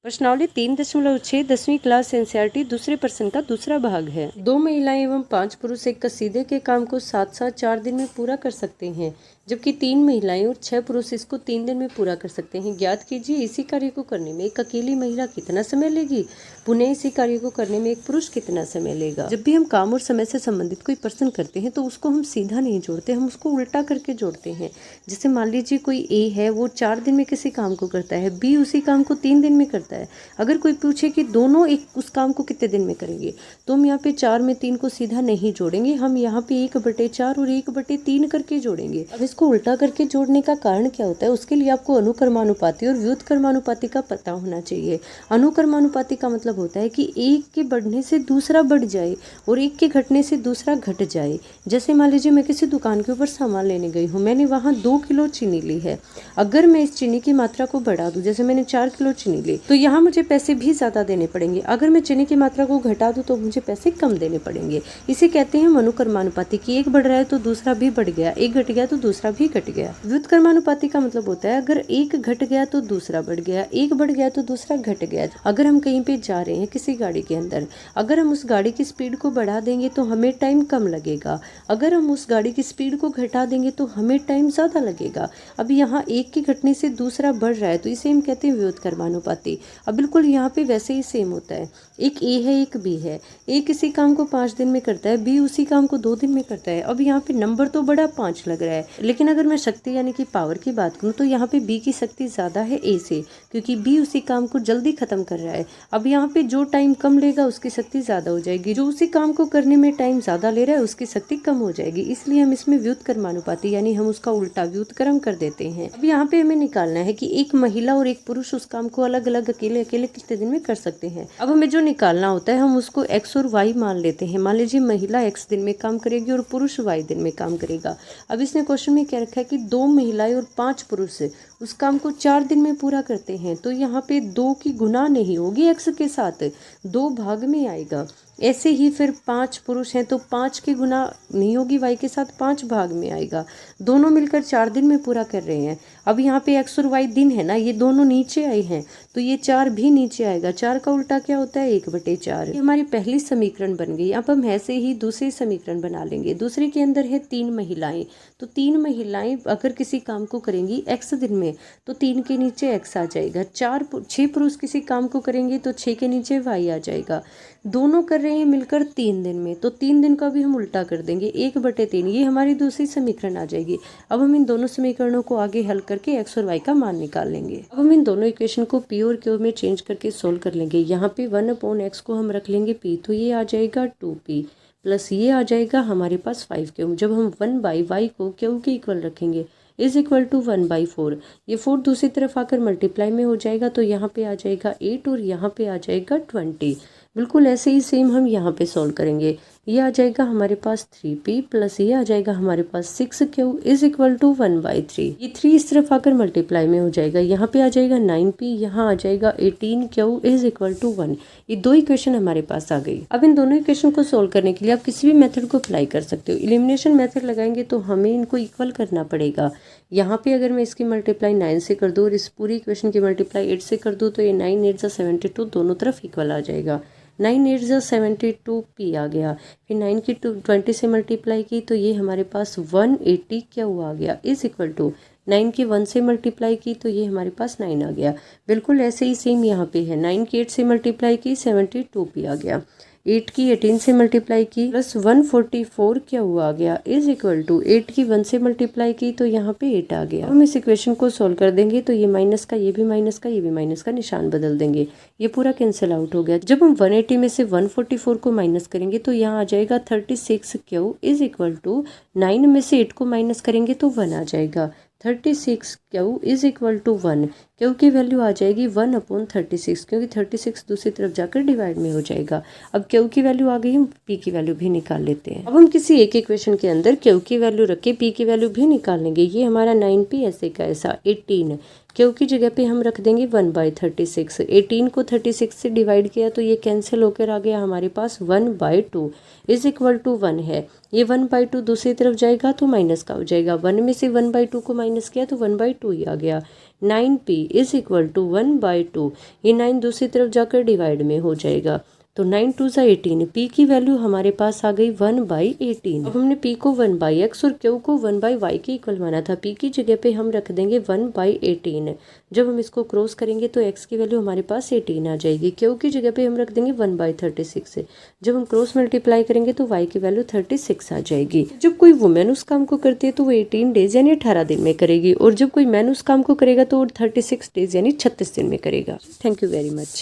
प्रश्नावली 3.6 10वीं class NCERT दूसरे प्रश्न का दूसरा भाग है। 2 महिलाएं एवं 5 पुरुष एक कसीदे के काम को साथ साथ 4 दिन में पूरा कर सकते हैं, जबकि 3 महिलाएं और 6 पुरुष इसको 3 दिन में पूरा कर सकते हैं। ज्ञात कीजिए इसी कार्य को करने में एक अकेली महिला कितना समय लेगी, पुनः इसी कार्य को करने में एक पुरुष कितना समय लेगा। जब भी हम काम और समय से संबंधित कोई प्रश्न करते हैं तो उसको हम सीधा नहीं जोड़ते, हम उसको उल्टा करके जोड़ते हैं। जैसे मान लीजिए कोई ए है, वो 4 दिन में किसी काम को करता है, बी उसी काम को 3 दिन में करता है। अगर कोई पूछे कि दोनों एक उस काम को कितने दिन में करेंगे, तो हम यहाँ पे 4 में 3 को सीधा नहीं जोड़ेंगे, हम यहाँ पे 1/4 और 1/3 करके जोड़ेंगे। अब इसको उल्टा करके जोड़ने का कारण क्या होता है, उसके लिए आपको अनुक्रमानुपाती और व्युत्क्रमानुपाती का पता होना चाहिए। अनुक्रमानुपाती का मतलब होता है कि एक के बढ़ने से दूसरा बढ़ जाए और एक के घटने से दूसरा घट जाए। जैसे मान लीजिए मैं किसी दुकान के ऊपर सामान लेने गई हूँ, मैंने वहाँ 2 किलो चीनी ली है। अगर मैं इस चीनी की मात्रा को बढ़ा दूं, जैसे मैंने 4 किलो चीनी ली, तो यहाँ मुझे पैसे भी ज़्यादा देने पड़ेंगे। अगर मैं चीनी की मात्रा को घटा दूं तो मुझे पैसे कम देने पड़ेंगे। इसे कहते हैं अनुक्रमानुपाती कि एक बढ़ रहा है तो दूसरा भी बढ़ गया, एक घट गया तो दूसरा भी घट गया। व्युत्क्रमानुपाती का मतलब होता है अगर एक घट गया तो दूसरा बढ़ गया, एक बढ़ गया तो दूसरा घट गया। अगर हम कहीं पे जा रहे हैं किसी गाड़ी के अंदर, अगर हम उस गाड़ी की स्पीड को बढ़ा देंगे तो हमें टाइम कम लगेगा, अगर हम उस गाड़ी की स्पीड को घटा देंगे तो हमें टाइम ज़्यादा लगेगा। अब यहाँ एक के घटने से दूसरा बढ़ रहा है तो इसे हम कहते हैं व्युत्क्रमानुपाती। अब बिल्कुल यहाँ पे वैसे ही सेम होता है, एक ए है एक बी है, ए किसी काम को 5 दिन में करता है, बी उसी काम को 2 दिन में करता है। अब यहाँ पे नंबर तो बड़ा 5 लग रहा है, लेकिन अगर मैं शक्ति यानी कि पावर की बात करूँ तो यहाँ पे बी की शक्ति ज़्यादा है ए से, क्योंकि बी उसी काम को जल्दी खत्म कर रहा है। अब यहाँ पे जो टाइम कम लेगा उसकी शक्ति ज़्यादा हो जाएगी, जो उसी काम को करने में टाइम ज़्यादा ले रहा है उसकी शक्ति कम हो जाएगी। इसलिए हम इसमें व्युत्क्रमानुपाती यानी हम उसका उल्टा व्युत्क्रम कर देते हैं। अब यहाँ पे हमें निकालना है कि एक महिला और एक पुरुष उस काम को अलग अलग अकेले अकेले कितने दिन में कर सकते हैं। अब हमें जो निकालना होता है हम उसको x और y मान लेते हैं। मान लीजिए महिला x दिन में काम करेगी और पुरुष y दिन में काम करेगा। अब इसने क्वेश्चन में क्या रखा है कि 2 महिलाएं और 5 पुरुष उस काम को 4 दिन में पूरा करते हैं, तो यहाँ पे 2 की गुना नहीं होगी x के साथ, 2 भाग में आएगा। ऐसे ही फिर 5 पुरुष हैं तो 5 की गुना नहीं होगी y के साथ, 5 भाग में आएगा। दोनों मिलकर 4 दिन में पूरा कर रहे हैं। अब यहाँ पे x और y दिन है ना, ये दोनों नीचे आए हैं तो ये 4 भी नीचे आएगा। 4 का उल्टा क्या होता है 1/4। ये हमारी पहली समीकरण बन गई। अब हम ऐसे ही दूसरी समीकरण बना लेंगे। दूसरे के अंदर है 3 महिलाएं, तो 3 महिलाएं अगर किसी काम को करेंगी x दिन में तो 3 के नीचे x आ जाएगा। 6 पुरुष किसी काम को करेंगे तो 6 के नीचे y आ जाएगा। दोनों कर रहे हैं मिलकर 3 दिन में, तो 3 दिन का भी हम उल्टा कर देंगे 1/3। ये हमारी दूसरी समीकरण आ जाएगी। अब हम इन दोनों समीकरणों को आगे हल करके x और y का मान निकाल लेंगे। अब हम इन दोनों इक्वेशन को p और q में चेंज करके सोल्व कर लेंगे। यहाँ पे 1/x को हम रख लेंगे p, तो ये आ जाएगा 2p प्लस ये आ जाएगा हमारे पास 5q। जब हम 1/y को q के इक्वल रखेंगे इज इक्वल टू 1/4, ये 4 दूसरी तरफ आकर मल्टीप्लाई में हो जाएगा, तो यहाँ पे आ जाएगा 8 और यहाँ पे आ जाएगा 20। बिल्कुल ऐसे ही सेम हम यहाँ पे सॉल्व करेंगे। ये आ जाएगा हमारे पास 3p प्लस ये आ जाएगा हमारे पास 6q इज इक्वल टू 1/3। ये 3 इस तरफ आकर मल्टीप्लाई में हो जाएगा, यहाँ पे आ जाएगा 9p, यहाँ आ जाएगा 18q इज इक्वल टू 1। ये 2 इक्वेशन हमारे पास आ गई। अब इन दोनों इक्वेशन को सोल्व करने के लिए आप किसी भी मेथड को अप्लाई कर सकते हो। एलिमिनेशन मेथड लगाएंगे तो हमें इनको इक्वल करना पड़ेगा। यहाँ पे अगर मैं इसकी मल्टीप्लाई 9 से कर दूँ और इस पूरी इक्वेशन की मल्टीप्लाई 8 से कर दूँ तो ये 9 8 72 दोनों तरफ इक्वल आ जाएगा। 9 8 72p आ गया। फिर 9 की 20 से मल्टीप्लाई की तो ये हमारे पास 180 क्या हुआ आ गया इज इक्वल टू 9 की 1 से मल्टीप्लाई की तो ये हमारे पास 9 आ गया। बिल्कुल ऐसे ही सेम यहाँ पे है, 9 की 8 से मल्टीप्लाई की 72p आ गया। 8 की 18 से मल्टीप्लाई की प्लस 144 क्या हुआ आ गया इज इक्वल टू 8 की 1 से मल्टीप्लाई की तो यहाँ पे 8 आ गया। हम इस इक्वेशन को सोल्व कर देंगे तो ये माइनस का ये भी माइनस का ये भी माइनस का निशान बदल देंगे, ये पूरा कैंसिल आउट हो गया। जब हम 180 में से 144 को माइनस करेंगे तो यहाँ आ जाएगा 36q इज इक्वल टू 9 में से 8 को माइनस करेंगे तो 1 आ जाएगा। 36q is equal to 1, Q की वैल्यू आ जाएगी 1/36, क्योंकि 36 दूसरी तरफ जाकर डिवाइड में हो जाएगा। अब क्यू की वैल्यू आ गई, हम पी की वैल्यू भी निकाल लेते हैं। अब हम किसी एक इक्वेशन के अंदर क्यू की वैल्यू रख के पी की वैल्यू भी निकाल लेंगे। ये हमारा 9p ऐसे का ऐसा 18 क्यू की जगह पे हम रख देंगे 1/36। 18 को 36 से डिवाइड किया तो ये कैंसिल होकर आ गया हमारे पास 1/2 इज इक्वल टू 1 है। ये 1/2 दूसरी तरफ जाएगा तो माइनस का हो जाएगा। 1 में से 1/2 को माइनस किया तो 1/2 ही आ गया। 9p is equal to 1/2। ये 9 दूसरी तरफ जाकर डिवाइड में हो जाएगा तो 9 2 ज़ा 18। p की वैल्यू हमारे पास आ गई 1/18। अब हमने p को 1/x और q को 1/y के इक्वल माना था। p की जगह पे हम रख देंगे 1/18। जब हम इसको क्रॉस करेंगे तो x की वैल्यू हमारे पास 18 आ जाएगी। q की जगह पे हम रख देंगे 1/36। जब हम क्रॉस मल्टीप्लाई करेंगे तो y की वैल्यू 36 आ जाएगी। जब कोई वुमेन उस काम को करती है तो वो 18 डेज यानी 18 दिन में करेगी, और जब कोई मैन उस काम को करेगा तो वो 36 डेज यानी 36 दिन में करेगा। Thank you very much.